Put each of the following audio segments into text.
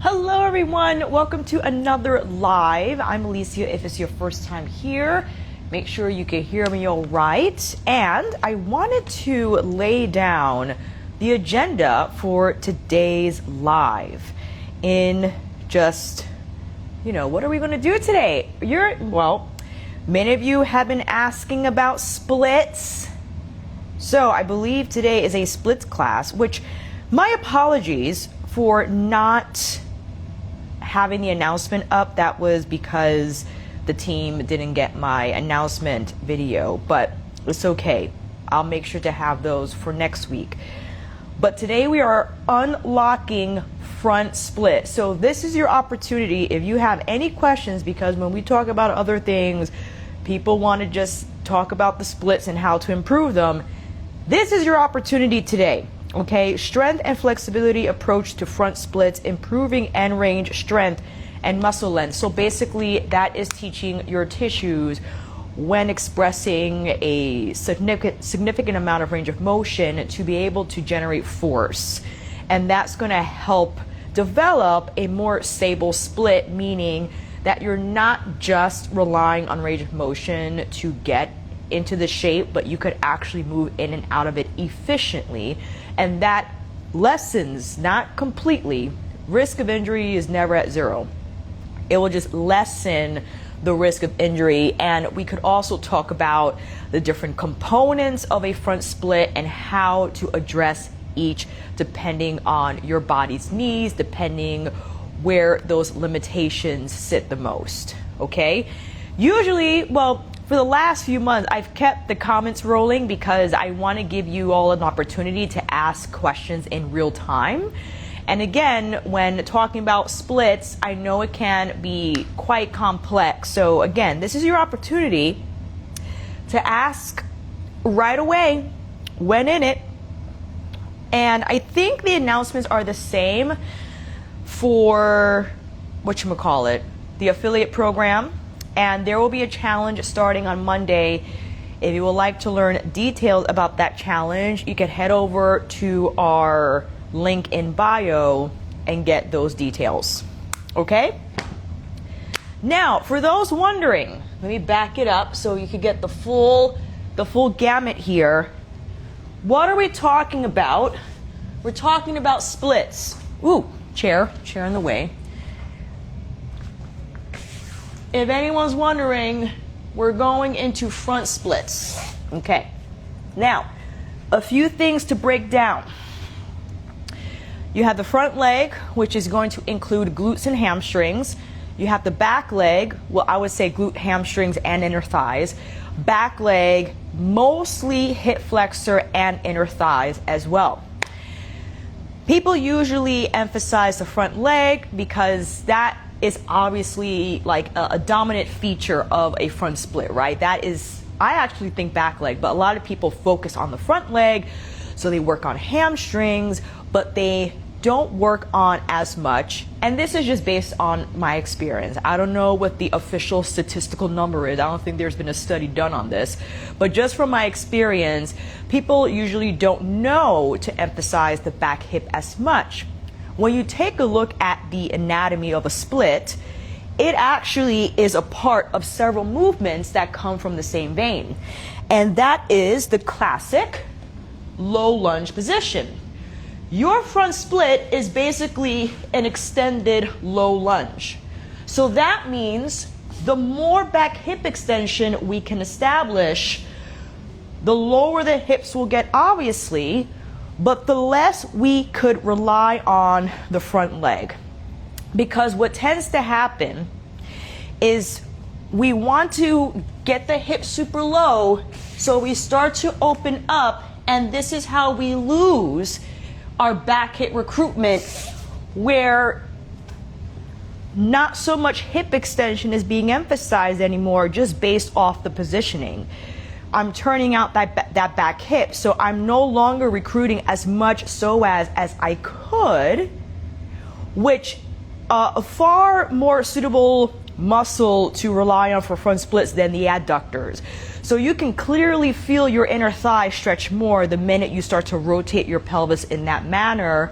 Hello everyone, welcome to another live. I'm Alicia. If it's your first time here, make sure you can hear me all right. And I wanted to lay down the agenda for today's live in just, what are we going to do today? Many of you have been asking about splits. So I believe today is a splits class, which my apologies for not having the announcement up. That was because the team didn't get my announcement video, but it's okay. I'll make sure to have those for next week. But today we are unlocking front split. So this is your opportunity if you have any questions, because when we talk about other things, people want to just talk about the splits and how to improve them. This is your opportunity today. Okay, strength and flexibility approach to front splits, improving end range strength and muscle length. So basically that is teaching your tissues when expressing a significant amount of range of motion to be able to generate force. And that's going to help develop a more stable split, meaning that you're not just relying on range of motion to get into the shape, but you could actually move in and out of it efficiently. And that lessens, not completely, risk of injury is never at zero. It will just lessen the risk of injury. And we could also talk about the different components of a front split and how to address each depending on your body's needs, depending where those limitations sit the most, okay? Usually, for the last few months, I've kept the comments rolling because I want to give you all an opportunity to ask questions in real time. And again, when talking about splits, I know it can be quite complex. So again, this is your opportunity to ask right away when in it. And I think the announcements are the same for the affiliate program. And there will be a challenge starting on Monday. If you would like to learn details about that challenge, you can head over to our link in bio and get those details. Okay? Now, for those wondering, let me back it up so you can get the full gamut here. What are we talking about? We're talking about splits. Ooh, chair in the way. If anyone's wondering, we're going into front splits. Okay. Now, a few things to break down. You have the front leg, which is going to include glutes and hamstrings. You have the back leg, I would say glute, hamstrings, and inner thighs. Back leg, mostly hip flexor and inner thighs as well. People usually emphasize the front leg because that is obviously like a dominant feature of a front split, right? I actually think back leg, but a lot of people focus on the front leg, so they work on hamstrings, but they don't work on as much. And this is just based on my experience. I don't know what the official statistical number is. I don't think there's been a study done on this, but just from my experience, people usually don't know to emphasize the back hip as much. When you take a look at the anatomy of a split, it actually is a part of several movements that come from the same vein. And that is the classic low lunge position. Your front split is basically an extended low lunge. So that means the more back hip extension we can establish, the lower the hips will get, obviously, but the less we could rely on the front leg. Because what tends to happen is we want to get the hips super low, so we start to open up, and this is how we lose our back hip recruitment, where not so much hip extension is being emphasized anymore just based off the positioning. I'm turning out that back hip, so I'm no longer recruiting as much psoas as I could, which a far more suitable muscle to rely on for front splits than the adductors. So you can clearly feel your inner thigh stretch more the minute you start to rotate your pelvis in that manner.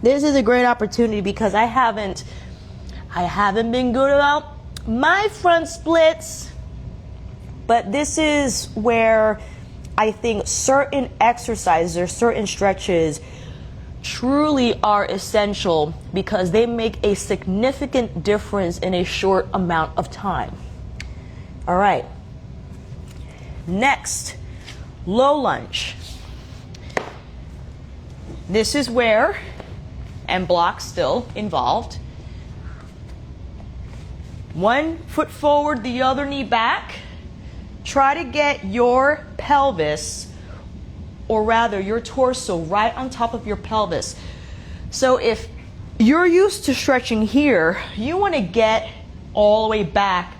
This is a great opportunity because I haven't been good about my front splits, but this is where I think certain exercises or certain stretches truly are essential because they make a significant difference in a short amount of time. All right. Next, low lunge. This is where, and blocks still involved, one foot forward, the other knee back. Try to get your pelvis, or rather your torso, right on top of your pelvis. So if you're used to stretching here, you want to get all the way back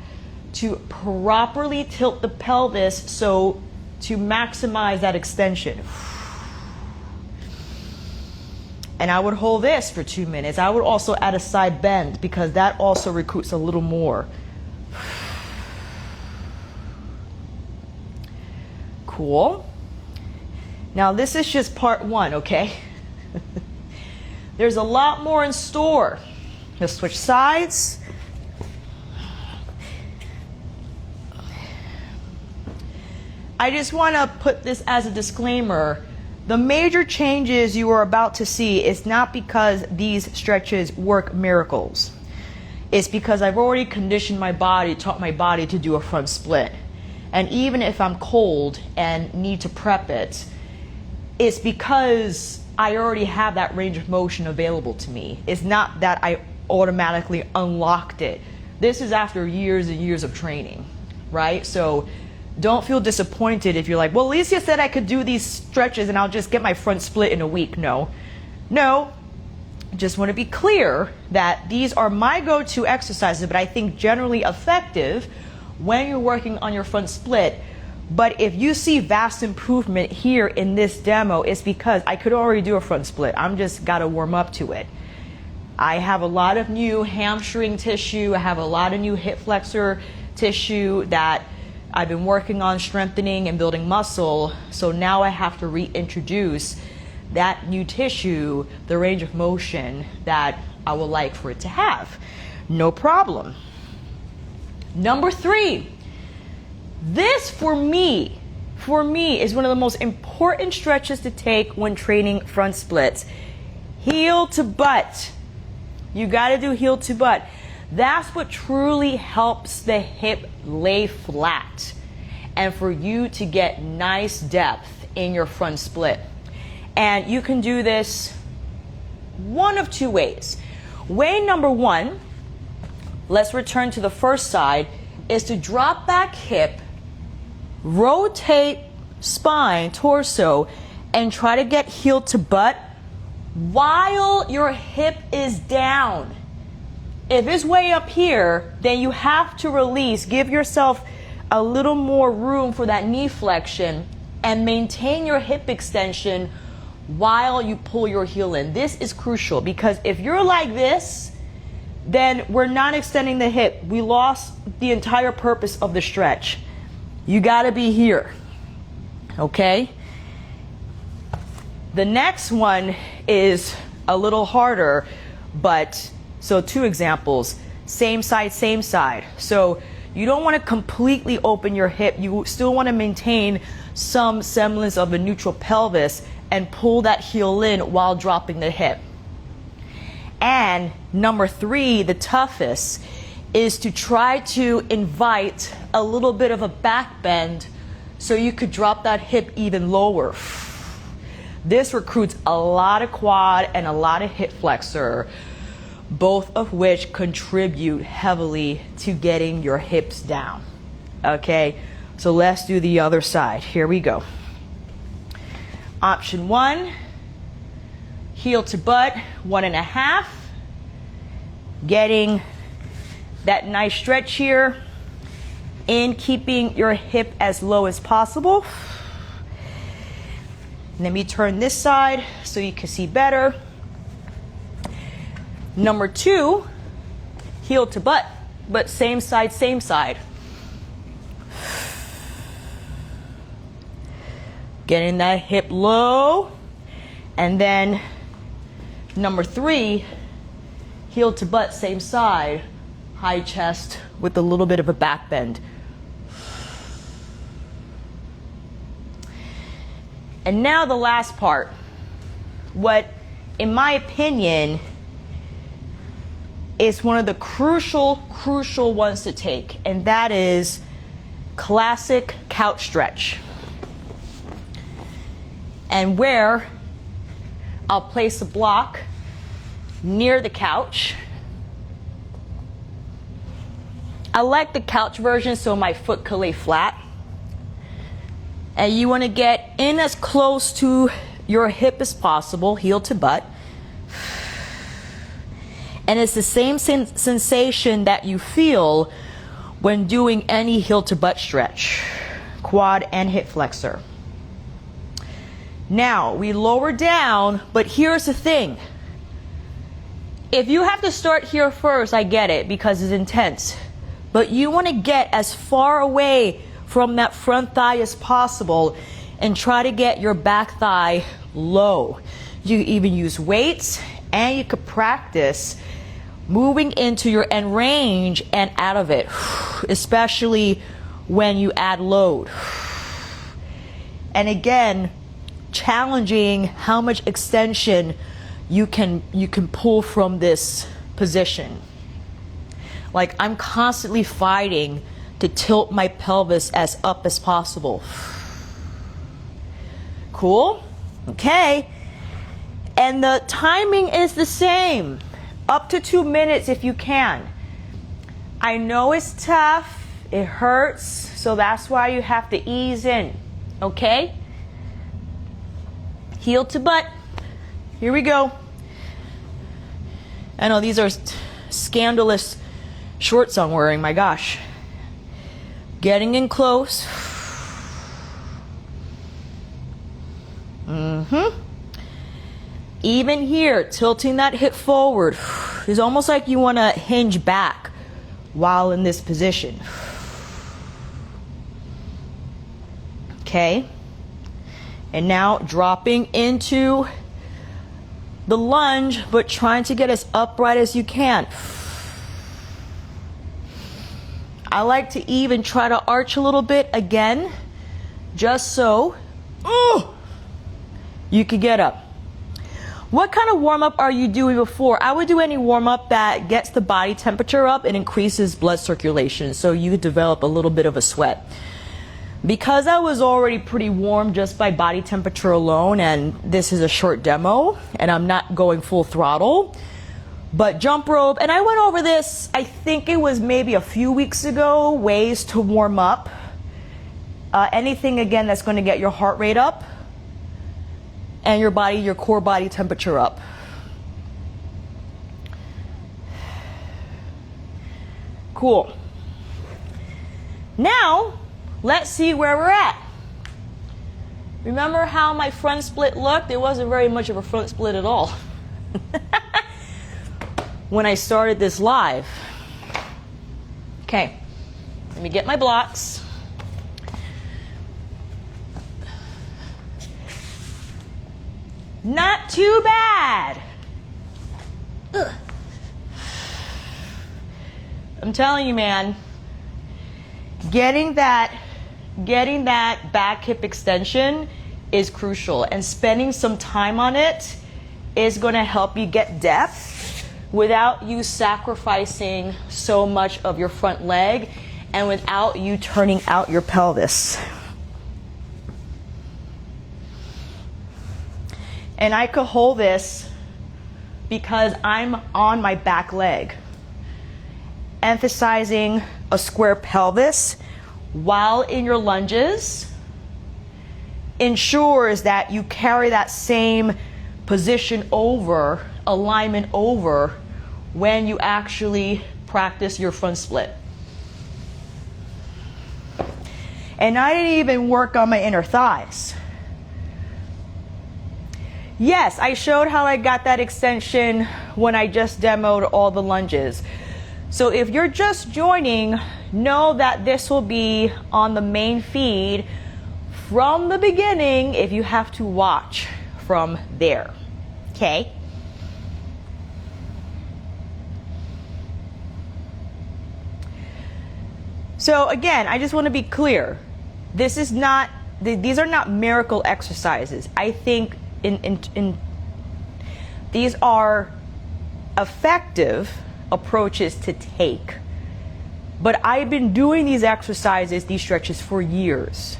to properly tilt the pelvis so to maximize that extension. And I would hold this for 2 minutes. I would also add a side bend because that also recruits a little more. Cool. Now this is just part one, okay? There's a lot more in store. Let's switch sides. I just want to put this as a disclaimer. The major changes you are about to see is not because these stretches work miracles. It's because I've already conditioned my body, taught my body to do a front split. And even if I'm cold and need to prep it, it's because I already have that range of motion available to me. It's not that I automatically unlocked it. This is after years and years of training, right? So don't feel disappointed if you're like, well, Alicia said I could do these stretches and I'll just get my front split in a week. No, just want to be clear that these are my go-to exercises, but I think generally effective when you're working on your front split. But if you see vast improvement here in this demo, it's because I could already do a front split. I'm just got to warm up to it. I have a lot of new hamstring tissue. I have a lot of new hip flexor tissue that I've been working on strengthening and building muscle. So now I have to reintroduce that new tissue, the range of motion that I would like for it to have. No problem. Number 3, this for me is one of the most important stretches to take when training front splits. Heel to butt. You got to do heel to butt. That's what truly helps the hip lay flat and for you to get nice depth in your front split. And you can do this one of 2 ways. Way number 1, let's return to the first side, is to drop back hip, rotate spine, torso, and try to get heel to butt while your hip is down. If it's way up here, then you have to release, give yourself a little more room for that knee flexion and maintain your hip extension while you pull your heel in. This is crucial because if you're like this, then we're not extending the hip. We lost the entire purpose of the stretch. You gotta be here, okay? The next one is a little harder, but so 2 examples, same side, same side. So you don't want to completely open your hip. You still want to maintain some semblance of a neutral pelvis and pull that heel in while dropping the hip. And number 3, the toughest, is to try to invite a little bit of a back bend so you could drop that hip even lower. This recruits a lot of quad and a lot of hip flexor, both of which contribute heavily to getting your hips down. Okay, so let's do the other side. Here we go. Option 1, heel to butt, 1.5. Getting that nice stretch here in keeping your hip as low as possible. Let me turn this side so you can see better. Number 2, heel to butt, but same side, same side. Getting that hip low, and then Number 3, heel to butt, same side, high chest with a little bit of a back bend. And now the last part, what in my opinion is one of the crucial ones to take, and that is classic couch stretch. And where I'll place a block near the couch. I like the couch version so my foot can lay flat. And you want to get in as close to your hip as possible, heel to butt. And it's the same sensation that you feel when doing any heel to butt stretch, quad and hip flexor. Now we lower down, but here's the thing. If you have to start here first, I get it because it's intense. But you want to get as far away from that front thigh as possible and try to get your back thigh low. You even use weights, and you could practice moving into your end range and out of it, especially when you add load. And again, challenging how much extension you can pull from this position. Like, I'm constantly fighting to tilt my pelvis as up as possible. Cool? Okay. And the timing is the same. Up to 2 minutes if you can. I know it's tough. It hurts. So that's why you have to ease in. Okay? Heel to butt. Here we go. I know these are scandalous shorts I'm wearing. My gosh. Getting in close. Even here, tilting that hip forward. It's almost like you want to hinge back while in this position. Okay. And now dropping into the lunge, but trying to get as upright as you can. I like to even try to arch a little bit again, just so you could get up. What kind of warm-up are you doing before? I would do any warm-up that gets the body temperature up and increases blood circulation, so you develop a little bit of a sweat. Because I was already pretty warm just by body temperature alone, and this is a short demo, and I'm not going full throttle, but jump rope, and I went over this, I think it was maybe a few weeks ago, ways to warm up. Anything, again, that's going to get your heart rate up and your core body temperature up. Cool. Now, let's see where we're at. Remember how my front split looked? It wasn't very much of a front split at all when I started this live. Okay, let me get my blocks. Not too bad. Ugh. I'm telling you, man, getting that back hip extension is crucial, and spending some time on it is going to help you get depth without you sacrificing so much of your front leg and without you turning out your pelvis. And I could hold this because I'm on my back leg. Emphasizing a square pelvis while in your lunges ensures that you carry that same position over, alignment over, when you actually practice your front split. And I didn't even work on my inner thighs. Yes, I showed how I got that extension when I just demoed all the lunges. So if you're just joining, know that this will be on the main feed from the beginning if you have to watch from there. Okay? So again, I just want to be clear. These are not miracle exercises. I think these are effective approaches to take. But I've been doing these exercises, these stretches, for years.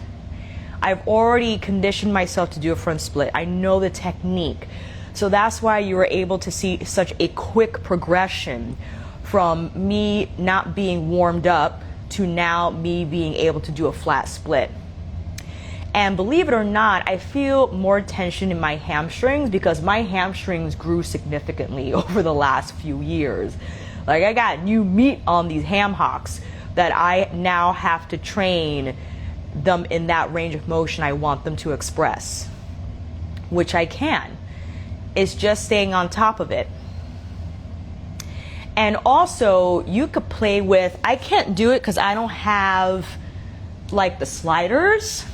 I've already conditioned myself to do a front split. I know the technique. So that's why you were able to see such a quick progression from me not being warmed up to now me being able to do a flat split. And believe it or not, I feel more tension in my hamstrings because my hamstrings grew significantly over the last few years. Like, I got new meat on these ham hocks that I now have to train them in that range of motion I want them to express, which I can. It's just staying on top of it. And also, you could play with, I can't do it because I don't have like the sliders.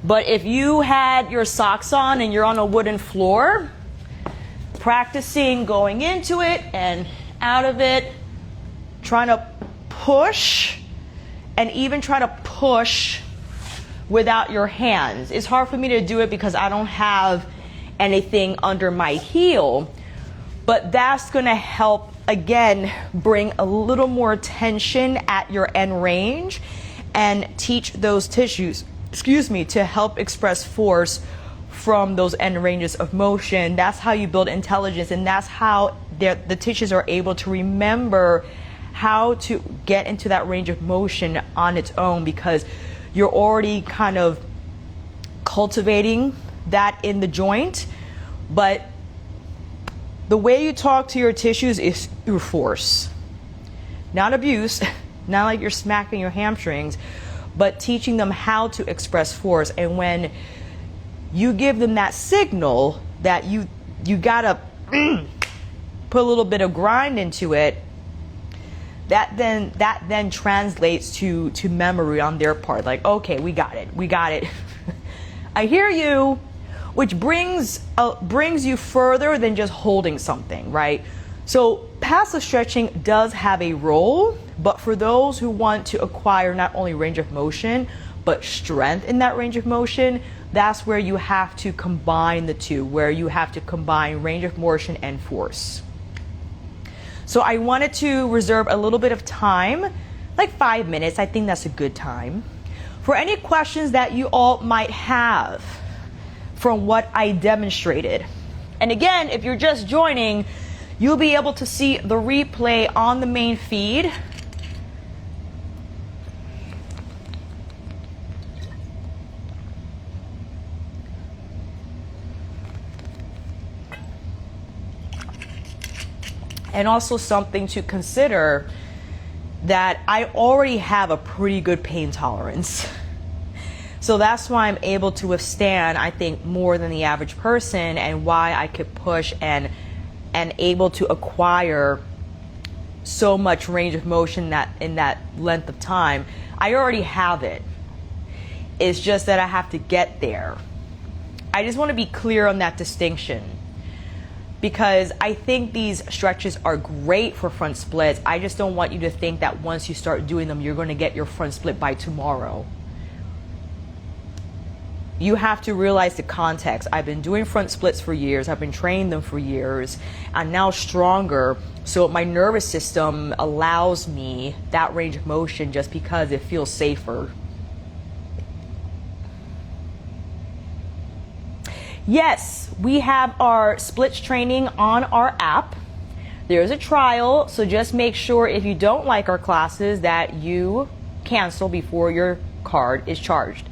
But if you had your socks on and you're on a wooden floor, practicing going into it and out of it, trying to push, and even try to push without your hands. It's hard for me to do it because I don't have anything under my heel, but that's gonna help, again, bring a little more tension at your end range and teach those tissues, to help express force from those end ranges of motion. That's how you build intelligence, and that's how the tissues are able to remember how to get into that range of motion on its own, because you're already kind of cultivating that in the joint. But the way you talk to your tissues is through force, not abuse, not like you're smacking your hamstrings, but teaching them how to express force. And when you give them that signal that you gotta put a little bit of grind into it, that then translates to memory on their part. Like, okay, we got it. I hear you, which brings you further than just holding something, right? So passive stretching does have a role, but for those who want to acquire not only range of motion, but strength in that range of motion, that's where you have to combine the two, where you have to combine range of motion and force. So I wanted to reserve a little bit of time, like 5 minutes. I think that's a good time, for any questions that you all might have from what I demonstrated. And again, if you're just joining, you'll be able to see the replay on the main feed. And also something to consider, that I already have a pretty good pain tolerance. So that's why I'm able to withstand, I think, more than the average person, and why I could push and able to acquire so much range of motion that in that length of time. I already have it. It's just that I have to get there. I just want to be clear on that distinction, because I think these stretches are great for front splits. I just don't want you to think that once you start doing them, you're going to get your front split by tomorrow. You have to realize the context. I've been doing front splits for years. I've been training them for years. I'm now stronger, so my nervous system allows me that range of motion just because it feels safer. Yes, we have our splits training on our app. There's a trial, so just make sure if you don't like our classes that you cancel before your card is charged.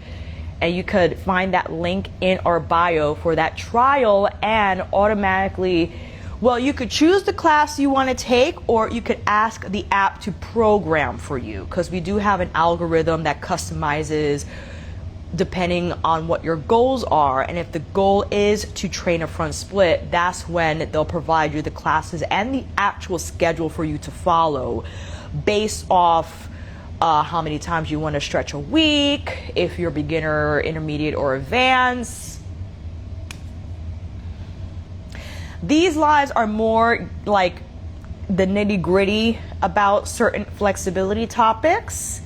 And you could find that link in our bio for that trial, and automatically, well, you could choose the class you want to take, or you could ask the app to program for you, because we do have an algorithm that customizes depending on what your goals are. And if the goal is to train a front split, that's when they'll provide you the classes and the actual schedule for you to follow based off how many times you want to stretch a week, if you're beginner, intermediate, or advanced. These lives are more like the nitty-gritty about certain flexibility topics,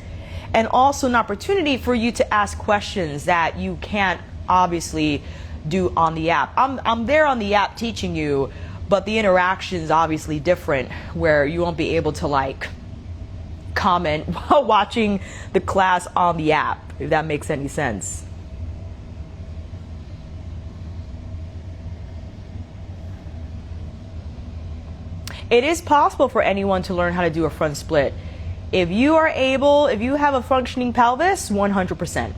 and also an opportunity for you to ask questions that you can't obviously do on the app. I'm there on the app teaching you, but the interaction is obviously different, where you won't be able to like comment while watching the class on the app, if that makes any sense. It is possible for anyone to learn how to do a front split. If you are able, if you have a functioning pelvis, 100%.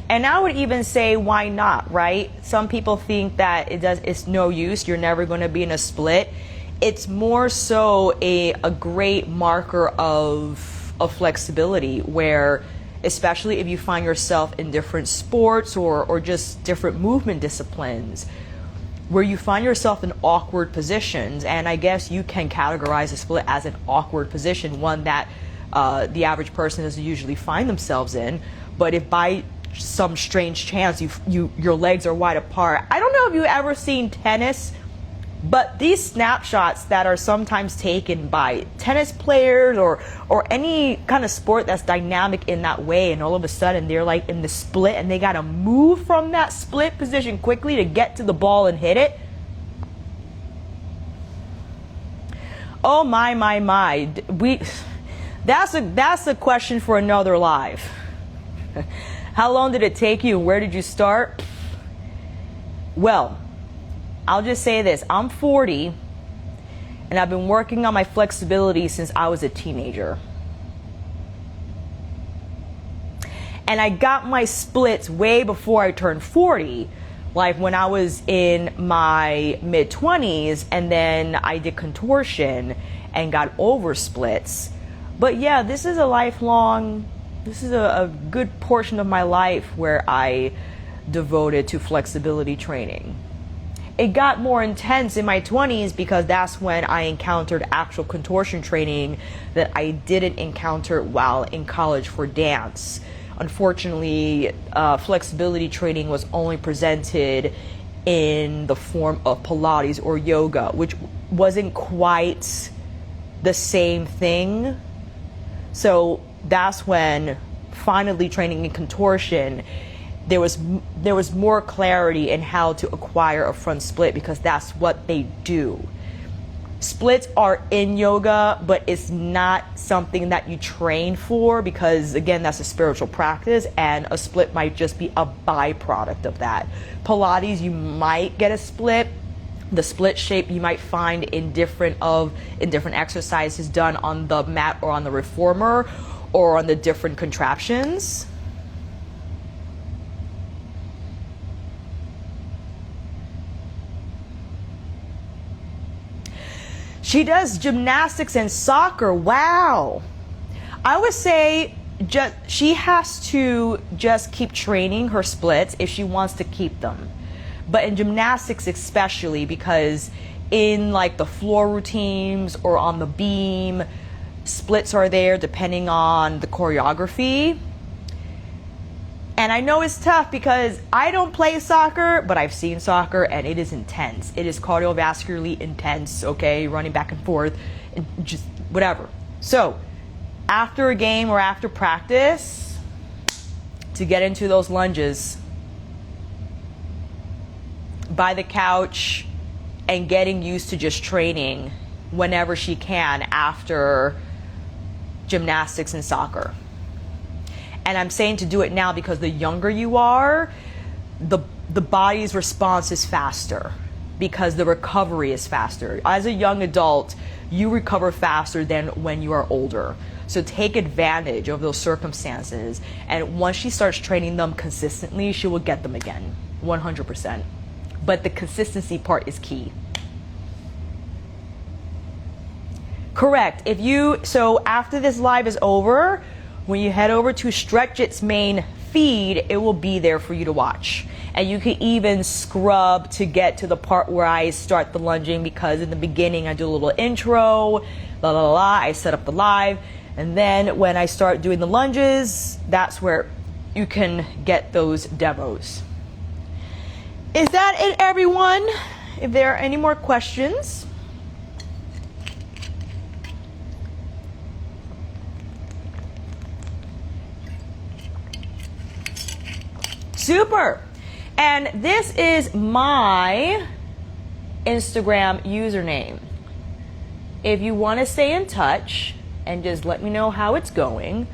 And I would even say, why not, right? Some people think that it's no use, you're never going to be in a split. It's more so a great marker of flexibility, where especially if you find yourself in different sports or just different movement disciplines, where you find yourself in awkward positions. And I guess you can categorize a split as an awkward position, one that the average person doesn't usually find themselves in. But if by some strange chance your legs are wide apart, I don't know if you've ever seen tennis, but these snapshots that are sometimes taken by tennis players or any kind of sport that's dynamic in that way, and all of a sudden they're like in the split and they got to move from that split position quickly to get to the ball and hit it. Oh my. That's a question for another live. How long did it take you and where did you start? Well, I'll just say this, I'm 40 and I've been working on my flexibility since I was a teenager. And I got my splits way before I turned 40, like when I was in my mid-20s, and then I did contortion and got over splits. But yeah, this is a good portion of my life where I devoted to flexibility training. It got more intense in my 20s because that's when I encountered actual contortion training that I didn't encounter while in college for dance. Unfortunately, flexibility training was only presented in the form of Pilates or yoga, which wasn't quite the same thing. So that's when finally training in contortion, there was more clarity in how to acquire a front split, because that's what they do. Splits are in yoga, but it's not something that you train for, because again, that's a spiritual practice, and a split might just be a byproduct of that. Pilates, you might get a split. The split shape you might find in different exercises done on the mat or on the reformer or on the different contraptions. She does gymnastics and soccer. Wow. I would say she has to just keep training her splits if she wants to keep them. But in gymnastics especially, because in like the floor routines or on the beam, splits are there depending on the choreography. And I know it's tough because I don't play soccer, but I've seen soccer and it is intense. It is cardiovascularly intense, okay? Running back and forth and just whatever. So after a game or after practice, to get into those lunges by the couch and getting used to just training whenever she can after gymnastics and soccer. And I'm saying to do it now because the younger you are, the body's response is faster because the recovery is faster. As a young adult, you recover faster than when you are older. So take advantage of those circumstances. And once she starts training them consistently, she will get them again, 100%. But the consistency part is key. Correct. So after this live is over, when you head over to Stretch It's main feed, it will be there for you to watch. And you can even scrub to get to the part where I start the lunging, because in the beginning I do a little intro, I set up the live. And then when I start doing the lunges, that's where you can get those demos. Is that it, everyone? if there are any more questions. Super. And this is my Instagram username. If you want to stay in touch and just let me know how it's going,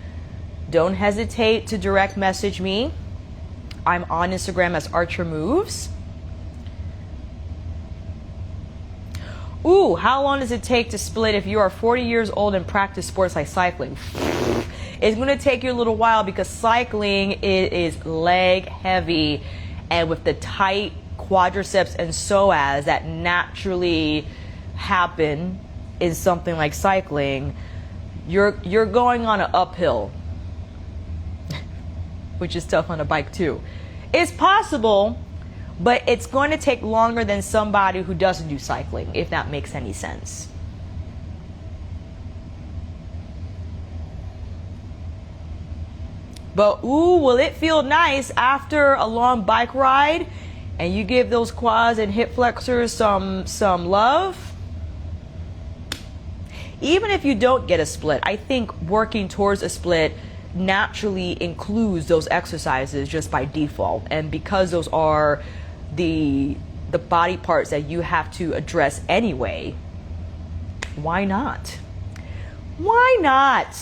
don't hesitate to direct message me. I'm on Instagram as Archer Moves. Ooh, how long does it take to split if you are 40 years old and practice sports like cycling? It's going to take you a little while because cycling is leg heavy, and with the tight quadriceps and psoas that naturally happen in something like cycling, you're going on an uphill, which is tough on a bike too. It's possible, but it's going to take longer than somebody who doesn't do cycling, if that makes any sense. But ooh, will it feel nice after a long bike ride and you give those quads and hip flexors some love? Even if you don't get a split, I think working towards a split naturally includes those exercises just by default. And because those are the body parts that you have to address anyway, why not? Why not?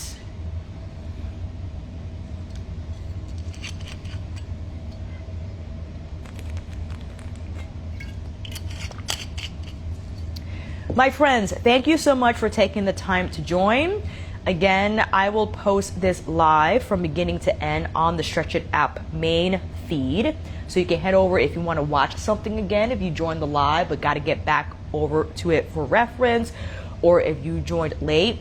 My friends, thank you so much for taking the time to join. Again, I will post this live from beginning to end on the Stretch It app main feed. So you can head over if you want to watch something again, if you joined the live but got to get back over to it for reference, or if you joined late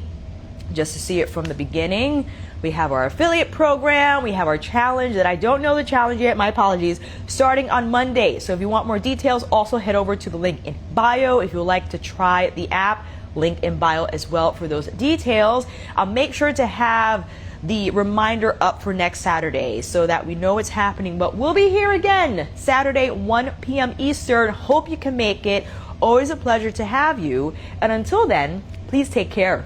just to see it from the beginning. We have our affiliate program. We have our challenge that I don't know the challenge yet. My apologies. Starting on Monday. So if you want more details, also head over to the link in bio. If you would like to try the app, link in bio as well for those details. I'll make sure to have the reminder up for next Saturday so that we know it's happening. But we'll be here again Saturday, 1 p.m. Eastern. Hope you can make it. Always a pleasure to have you. And until then, please take care.